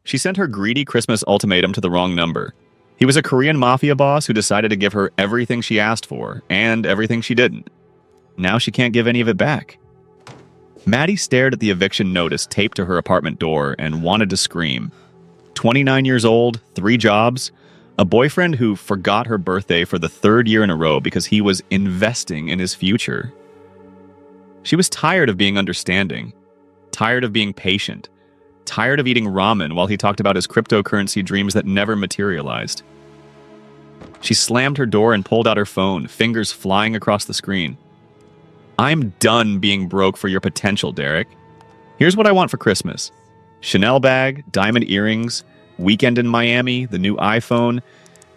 She sent her greedy Christmas ultimatum to the wrong number. He was a Korean Mafia boss who decided to give her everything she asked for, and everything she didn't. Now she can't give any of it back. Maddie stared at the eviction notice taped to her apartment door and wanted to scream. 29 years old, 3 jobs, a boyfriend who forgot her birthday for the 3rd year in a row because he was investing in his future. She was tired of being understanding, tired of being patient, tired of eating ramen while he talked about his cryptocurrency dreams that never materialized. She slammed her door and pulled out her phone, fingers flying across the screen. I'm done being broke for your potential, Derek. Here's what I want for Christmas. Chanel bag, diamond earrings, weekend in Miami, the new iPhone,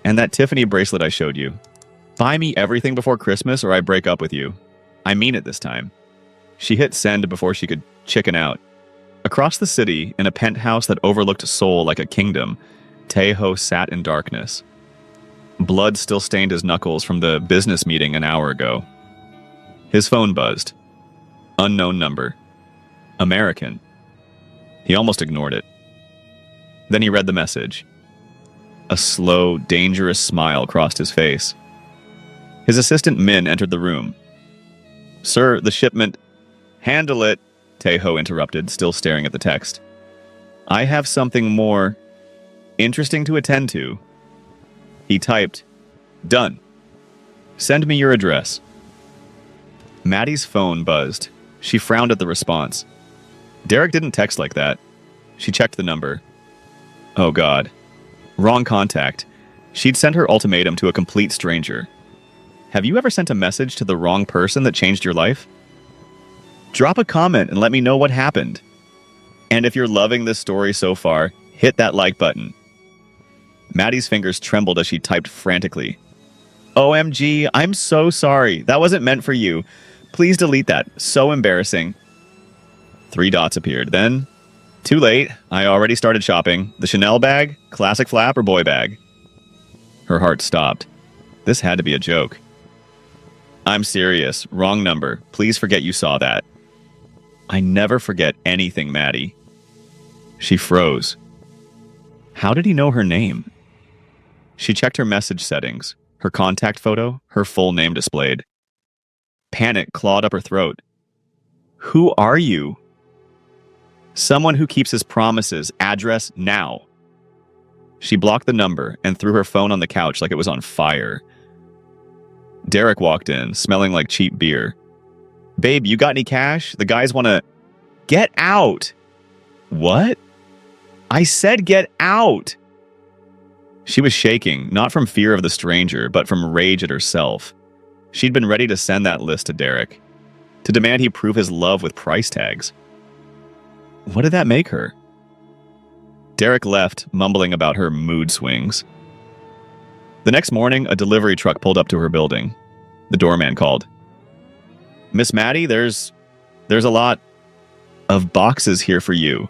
and that Tiffany bracelet I showed you. Buy me everything before Christmas or I break up with you. I mean it this time. She hit send before she could chicken out. Across the city, in a penthouse that overlooked Seoul like a kingdom, Taeho sat in darkness. Blood still stained his knuckles from the business meeting an hour ago. His phone buzzed. Unknown number. American. He almost ignored it. Then he read the message. A slow, dangerous smile crossed his face. His assistant Min entered the room. Sir, the shipment... Handle it, Taeho interrupted, still staring at the text. I have something more interesting to attend to. He typed, Done. Send me your address. Maddie's phone buzzed. She frowned at the response. Derek didn't text like that. She checked the number. Oh God. Wrong contact. She'd sent her ultimatum to a complete stranger. Have you ever sent a message to the wrong person that changed your life? Drop a comment and let me know what happened. And if you're loving this story so far, hit that like button. Maddie's fingers trembled as she typed frantically. OMG, I'm so sorry. That wasn't meant for you. Please delete that. So embarrassing. 3 dots appeared. Then, too late. I already started shopping. The Chanel bag, classic flap, or boy bag? Her heart stopped. This had to be a joke. I'm serious. Wrong number. Please forget you saw that. I never forget anything, Maddie. She froze. How did he know her name? She checked her message settings, her contact photo, her full name displayed. Panic clawed up her throat. Who are you? Someone who keeps his promises. Address now. She blocked the number and threw her phone on the couch like it was on fire. Derek walked in, smelling like cheap beer. Babe, you got any cash? The guys want to... Get out! What? I said get out! She was shaking, not from fear of the stranger, but from rage at herself. She'd been ready to send that list to Derek, to demand he prove his love with price tags. What did that make her? Derek left, mumbling about her mood swings. The next morning, a delivery truck pulled up to her building. The doorman called. Miss Maddie, there's a lot of boxes here for you.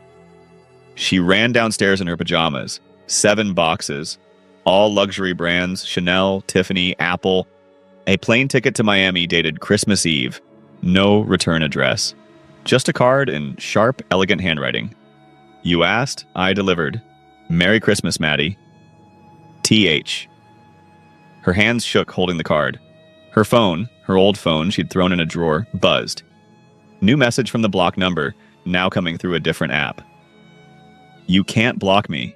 She ran downstairs in her pajamas. 7 boxes. All luxury brands, Chanel, Tiffany, Apple. A plane ticket to Miami dated Christmas Eve. No return address. Just a card in sharp, elegant handwriting. You asked, I delivered. Merry Christmas, Maddie. T.H. Her hands shook holding the card. Her phone, her old phone she'd thrown in a drawer, buzzed. New message from the block number, now coming through a different app. You can't block me,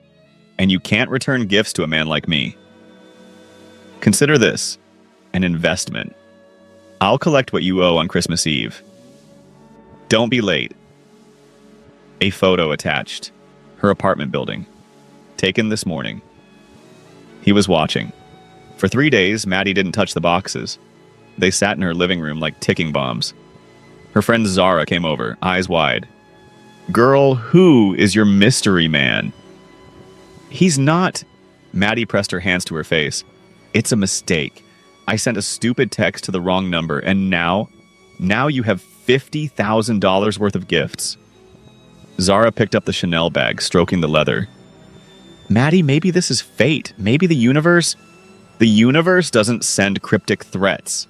and you can't return gifts to a man like me. Consider this an investment. I'll collect what you owe on Christmas Eve. Don't be late. A photo attached. Her apartment building. Taken this morning. He was watching. For 3 days, Maddie didn't touch the boxes. They sat in her living room like ticking bombs. Her friend Zara came over, eyes wide. Girl, who is your mystery man? He's not... Maddie pressed her hands to her face. It's a mistake. I sent a stupid text to the wrong number, and now you have $50,000 worth of gifts. Zara picked up the Chanel bag, stroking the leather. Maddie, maybe this is fate. Maybe the universe... The universe doesn't send cryptic threats.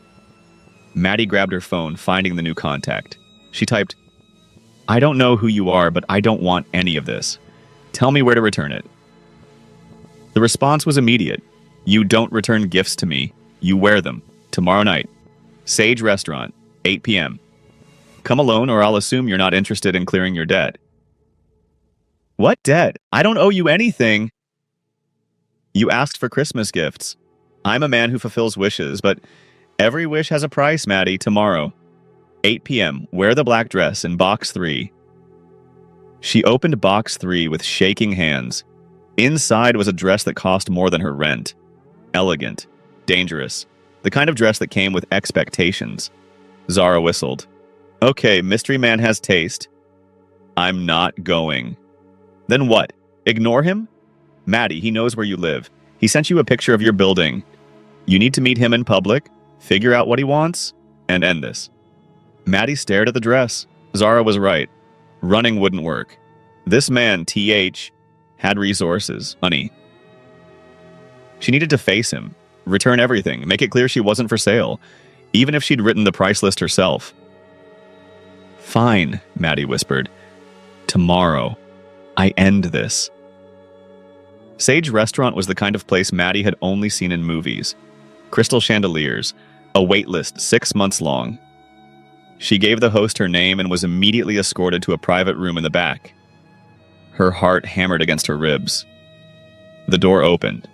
Maddie grabbed her phone, finding the new contact. She typed, I don't know who you are, but I don't want any of this. Tell me where to return it. The response was immediate. You don't return gifts to me. You wear them. Tomorrow night. Sage Restaurant, 8 p.m. Come alone or I'll assume you're not interested in clearing your debt. What debt? I don't owe you anything. You asked for Christmas gifts. I'm a man who fulfills wishes, but every wish has a price, Maddie. Tomorrow, 8 p.m. Wear the black dress in box 3. She opened box 3 with shaking hands. Inside was a dress that cost more than her rent. Elegant, dangerous, the kind of dress that came with expectations. Zara whistled. Okay, mystery man has taste. I'm not going. Then what? Ignore him? Maddie, he knows where you live. He sent you a picture of your building. You need to meet him in public, figure out what he wants, and end this. Maddie stared at the dress. Zara was right. Running wouldn't work. This man, TH, had resources, money. She needed to face him, return everything, make it clear she wasn't for sale, even if she'd written the price list herself. Fine, Maddie whispered. Tomorrow, I end this. Sage Restaurant was the kind of place Maddie had only seen in movies. Crystal chandeliers, a wait list 6 months long. She gave the host her name and was immediately escorted to a private room in the back. Her heart hammered against her ribs. The door opened.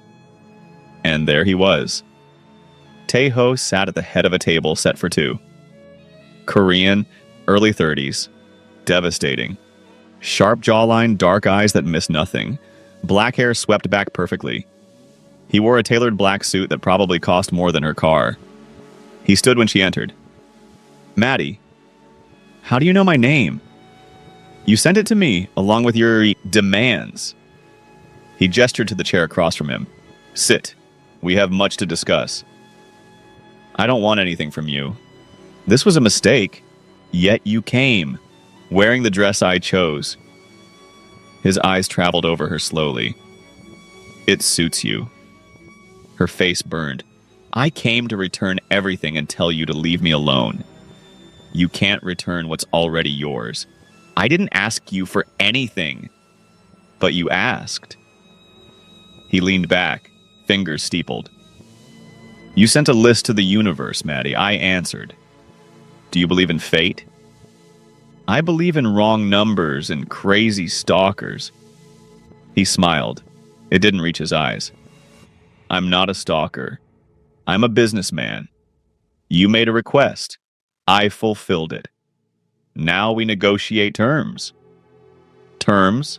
And there he was. Tae-ho sat at the head of a table set for 2. Korean, early 30s. Devastating. Sharp jawline, dark eyes that missed nothing. Black hair swept back perfectly. He wore a tailored black suit that probably cost more than her car. He stood when she entered. Maddie, how do you know my name? You sent it to me, along with your demands. He gestured to the chair across from him. Sit. We have much to discuss. I don't want anything from you. This was a mistake, yet you came, wearing the dress I chose. His eyes traveled over her slowly. It suits you. Her face burned. I came to return everything and tell you to leave me alone. You can't return what's already yours. I didn't ask you for anything, but you asked. He leaned back, fingers steepled. You sent a list to the universe, Maddie. I answered. Do you believe in fate? I believe in wrong numbers and crazy stalkers. He smiled. It didn't reach his eyes. I'm not a stalker. I'm a businessman. You made a request. I fulfilled it. Now we negotiate terms. Terms?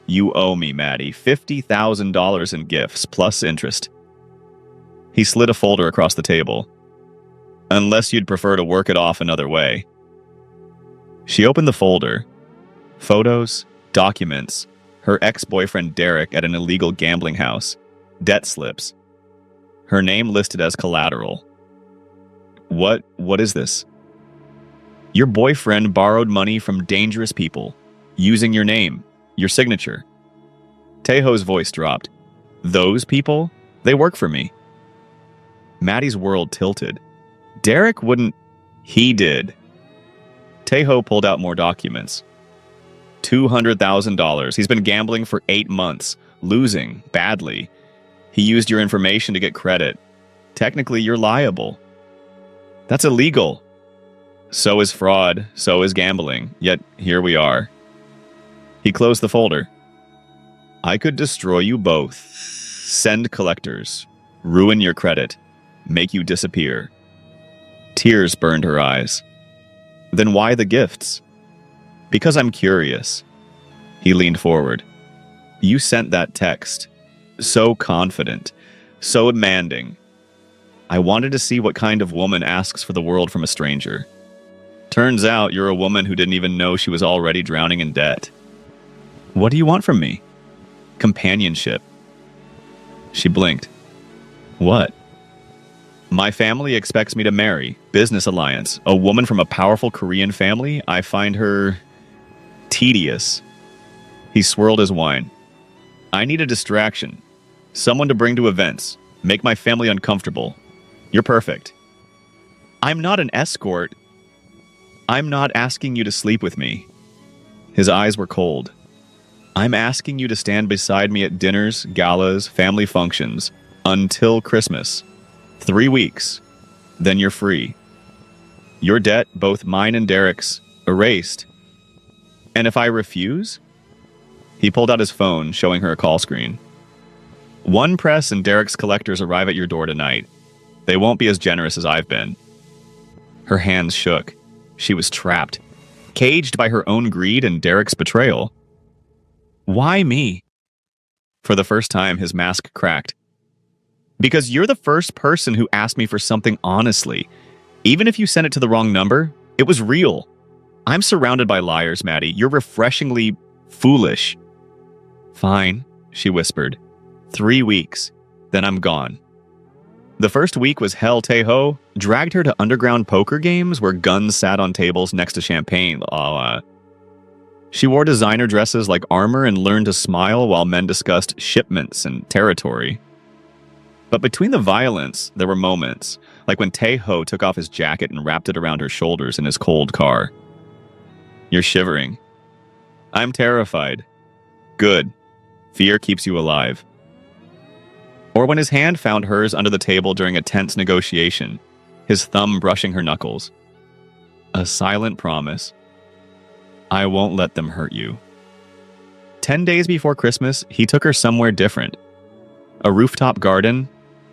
You owe me, Maddie, $50,000 in gifts, plus interest. He slid a folder across the table. Unless you'd prefer to work it off another way. She opened the folder. Photos, documents, her ex-boyfriend Derek at an illegal gambling house, debt slips. Her name listed as collateral. What is this? Your boyfriend borrowed money from dangerous people, using your name, your signature. Tae-ho's voice dropped. Those people? They work for me. Maddie's world tilted. Derek wouldn't... He did. Tae-ho pulled out more documents. $200,000. He's been gambling for 8 months, losing badly. He used your information to get credit. Technically, you're liable. That's illegal. So is fraud, so is gambling, yet here we are. He closed the folder. I could destroy you both. Send collectors. Ruin your credit. Make you disappear. Tears burned her eyes. Then why the gifts? Because I'm curious. He leaned forward. You sent that text. So confident. So demanding. I wanted to see what kind of woman asks for the world from a stranger. Turns out you're a woman who didn't even know she was already drowning in debt. What do you want from me? Companionship. She blinked. What? My family expects me to marry. Business alliance. A woman from a powerful Korean family? I find her... tedious. He swirled his wine. I need a distraction. Someone to bring to events. Make my family uncomfortable. You're perfect. I'm not an escort. I'm not asking you to sleep with me. His eyes were cold. I'm asking you to stand beside me at dinners, galas, family functions until Christmas. 3 weeks. Then you're free. Your debt, both mine and Derek's, erased. And if I refuse? He pulled out his phone, showing her a call screen. One press and Derek's collectors arrive at your door tonight. They won't be as generous as I've been. Her hands shook. She was trapped, caged by her own greed and Derek's betrayal. Why me? For the first time, his mask cracked. Because you're the first person who asked me for something honestly. Even if you sent it to the wrong number, it was real. I'm surrounded by liars, Maddie. You're refreshingly foolish. Fine, she whispered. 3 weeks. Then I'm gone. The first week was hell. Taeho dragged her to underground poker games where guns sat on tables next to champagne. She wore designer dresses like armor and learned to smile while men discussed shipments and territory. But between the violence, there were moments, like when Taeho took off his jacket and wrapped it around her shoulders in his cold car. You're shivering. I'm terrified. Good. Fear keeps you alive. Or when his hand found hers under the table during a tense negotiation, his thumb brushing her knuckles. A silent promise. I won't let them hurt you. 10 days before Christmas, he took her somewhere different. A rooftop garden,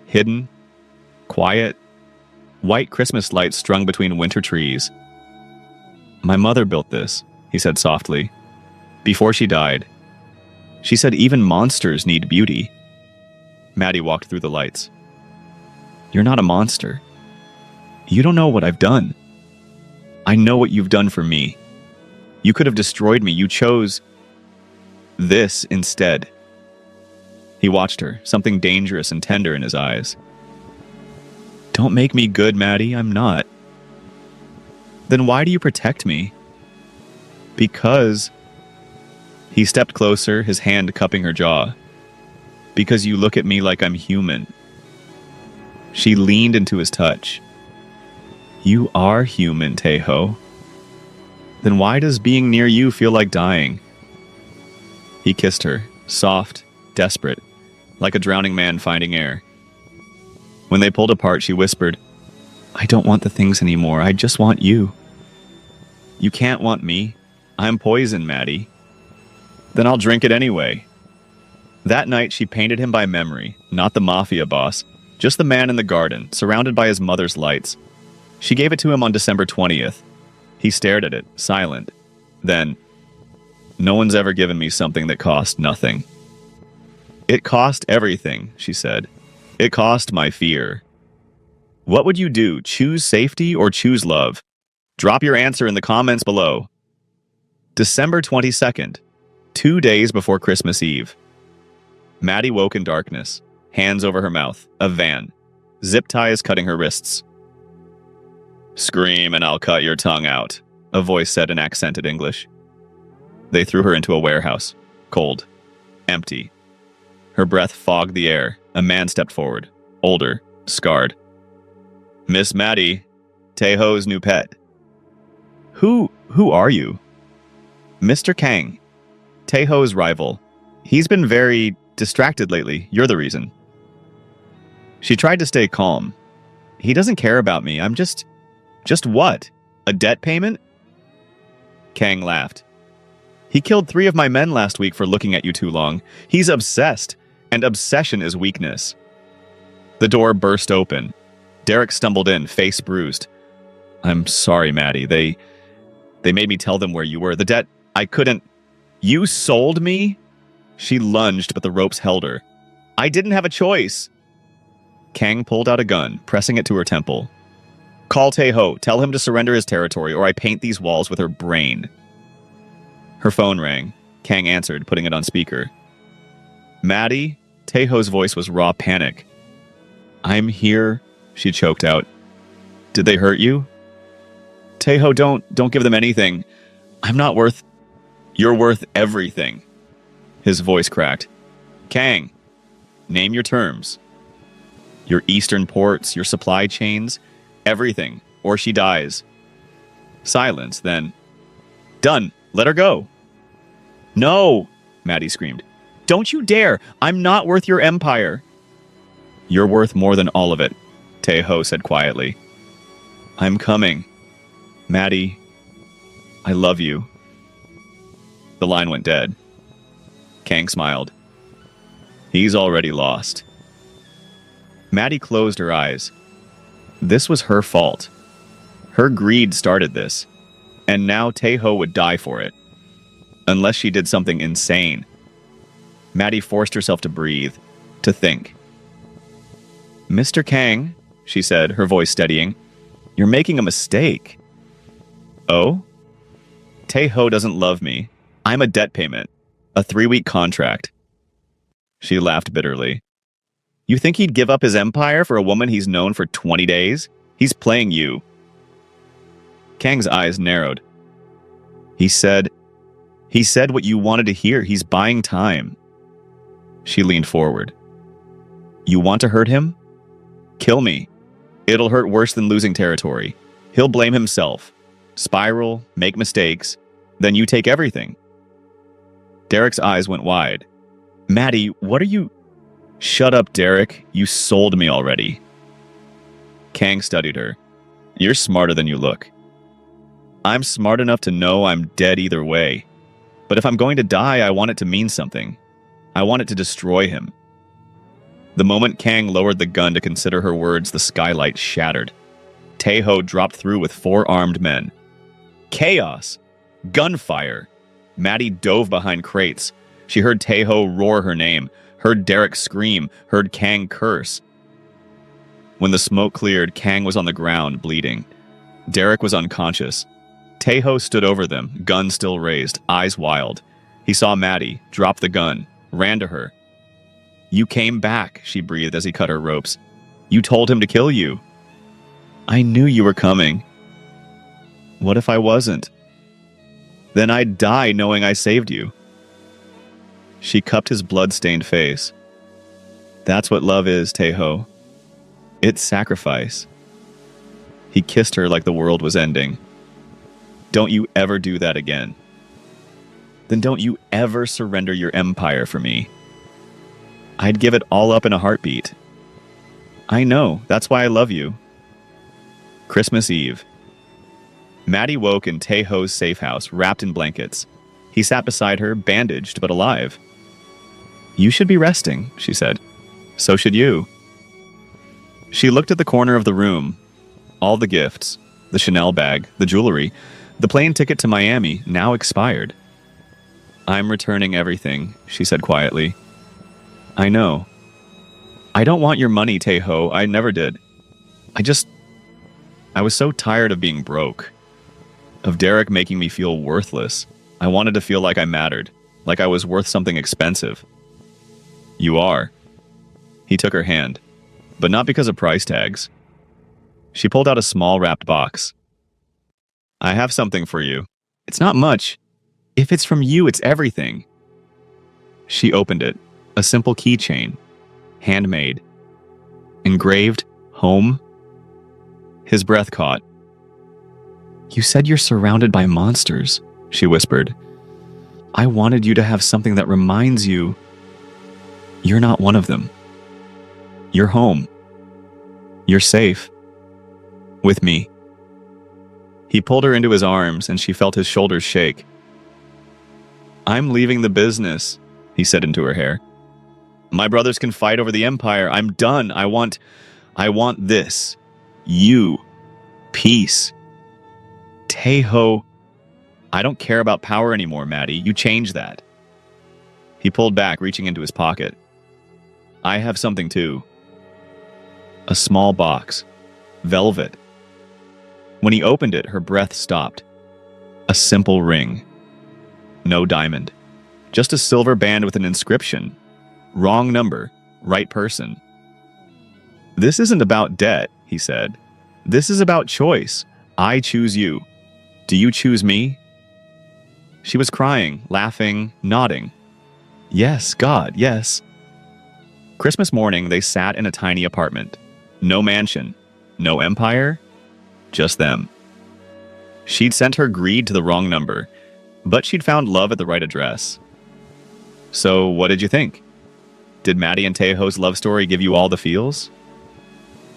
hidden, quiet, white Christmas lights strung between winter trees. My mother built this, he said softly, before she died. She said even monsters need beauty. Maddie walked through the lights. You're not a monster. You don't know what I've done. I know what you've done for me. You could have destroyed me. You chose this instead. He watched her, something dangerous and tender in his eyes. Don't make me good, Maddie. I'm not. Then why do you protect me? Because... He stepped closer, his hand cupping her jaw. Because you look at me like I'm human. She leaned into his touch. You are human, Taeho. Then why does being near you feel like dying? He kissed her, soft, desperate, like a drowning man finding air. When they pulled apart, she whispered, I don't want the things anymore. I just want you. You can't want me. I'm poison, Maddie. Then I'll drink it anyway. That night, she painted him by memory, not the Mafia boss, just the man in the garden, surrounded by his mother's lights. She gave it to him on December 20th. He stared at it, silent. Then, no one's ever given me something that cost nothing. It cost everything, she said. It cost my fear. What would you do? Choose safety or choose love? Drop your answer in the comments below. December 22nd, 2 days before Christmas Eve. Maddie woke in darkness, hands over her mouth, a van, zip ties cutting her wrists. Scream and I'll cut your tongue out, a voice said in accented English. They threw her into a warehouse, cold, empty. Her breath fogged the air. A man stepped forward, older, scarred. Miss Maddie, Taeho's new pet. Who are you? Mr. Kang, Taeho's rival. He's been very distracted lately. You're the reason. She tried to stay calm. He doesn't care about me. I'm just what? A debt payment? Kang laughed. He killed 3 of my men last week for looking at you too long. He's obsessed, and obsession is weakness. The door burst open. Derek stumbled in, face bruised. I'm sorry, Maddie. They made me tell them where you were. The debt, I couldn't... You sold me? She lunged, but the ropes held her. I didn't have a choice. Kang pulled out a gun, pressing it to her temple. Call Taeho. Tell him to surrender his territory, or I paint these walls with her brain. Her phone rang. Kang answered, putting it on speaker. Maddie? Taeho's voice was raw panic. I'm here, she choked out. Did they hurt you? Taeho, don't give them anything. I'm not worth... You're worth everything. His voice cracked. Kang, name your terms. Your eastern ports, your supply chains, everything, or she dies. Silence, then. Done. Let her go. No! Maddie screamed. Don't you dare! I'm not worth your empire! You're worth more than all of it, Tae-ho said quietly. I'm coming. Maddie, I love you. The line went dead. Kang smiled. He's already lost. Maddie closed her eyes. This was her fault. Her greed started this, and now Tae-ho would die for it. Unless she did something insane. Maddie forced herself to breathe, to think. Mr. Kang, she said, her voice steadying, you're making a mistake. Oh? Tae-ho doesn't love me. I'm a debt payment. A 3-week contract. She laughed bitterly. You think he'd give up his empire for a woman he's known for 20 days? He's playing you. Kang's eyes narrowed. He said what you wanted to hear. He's buying time. She leaned forward. You want to hurt him? Kill me. It'll hurt worse than losing territory. He'll blame himself. Spiral, make mistakes. Then you take everything. Derek's eyes went wide. Maddie, what are you... Shut up, Derek. You sold me already. Kang studied her. You're smarter than you look. I'm smart enough to know I'm dead either way. But if I'm going to die, I want it to mean something. I want it to destroy him. The moment Kang lowered the gun to consider her words, the skylight shattered. Tae-ho dropped through with 4 armed men. Chaos! Gunfire! Maddie dove behind crates. She heard Tae-ho roar her name, heard Derek scream, heard Kang curse. When the smoke cleared, Kang was on the ground, bleeding. Derek was unconscious. Tae-ho stood over them, gun still raised, eyes wild. He saw Maddie, dropped the gun, ran to her. You came back, she breathed as he cut her ropes. You told him to kill you. I knew you were coming. What if I wasn't? Then I'd die knowing I saved you. She cupped his blood-stained face. That's what love is, Tae-ho. It's sacrifice. He kissed her like the world was ending. Don't you ever do that again. Then don't you ever surrender your empire for me. I'd give it all up in a heartbeat. I know, that's why I love you. Christmas Eve. Maddie woke in Tae-ho's safe house, wrapped in blankets. He sat beside her, bandaged but alive. You should be resting, she said. So should you. She looked at the corner of the room. All the gifts, the Chanel bag, the jewelry, the plane ticket to Miami, now expired. I'm returning everything, she said quietly. I know. I don't want your money, Tae-ho. I never did. I was so tired of being broke. Of Derek making me feel worthless. I wanted to feel like I mattered, like I was worth something expensive. You are. He took her hand, but not because of price tags. She pulled out a small wrapped box. I have something for you. It's not much. If it's from you, it's everything. She opened it. A simple keychain. Handmade. Engraved, home. His breath caught. You said you're surrounded by monsters, she whispered. I wanted you to have something that reminds you you're not one of them. You're home. You're safe. With me. He pulled her into his arms, and she felt his shoulders shake. I'm leaving the business, he said into her hair. My brothers can fight over the empire. I'm done. I want this. You. Peace. Tae-ho. I don't care about power anymore, Maddie. You change that. He pulled back, reaching into his pocket. I have something too. A small box. Velvet. When he opened it, her breath stopped. A simple ring. No diamond. Just a silver band with an inscription. Wrong number. Right person. This isn't about debt, he said. This is about choice. I choose you. Do you choose me? She was crying, laughing, nodding. Yes, God, yes. Christmas morning, they sat in a tiny apartment. No mansion. No empire. Just them. She'd sent her greed to the wrong number, but she'd found love at the right address. So, what did you think? Did Maddie and Tejo's love story give you all the feels?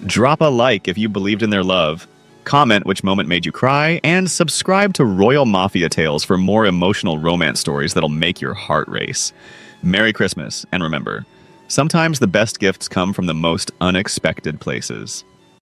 Drop a like if you believed in their love, comment which moment made you cry, and subscribe to Royal Mafia Tales for more emotional romance stories that'll make your heart race. Merry Christmas, and remember, sometimes the best gifts come from the most unexpected places.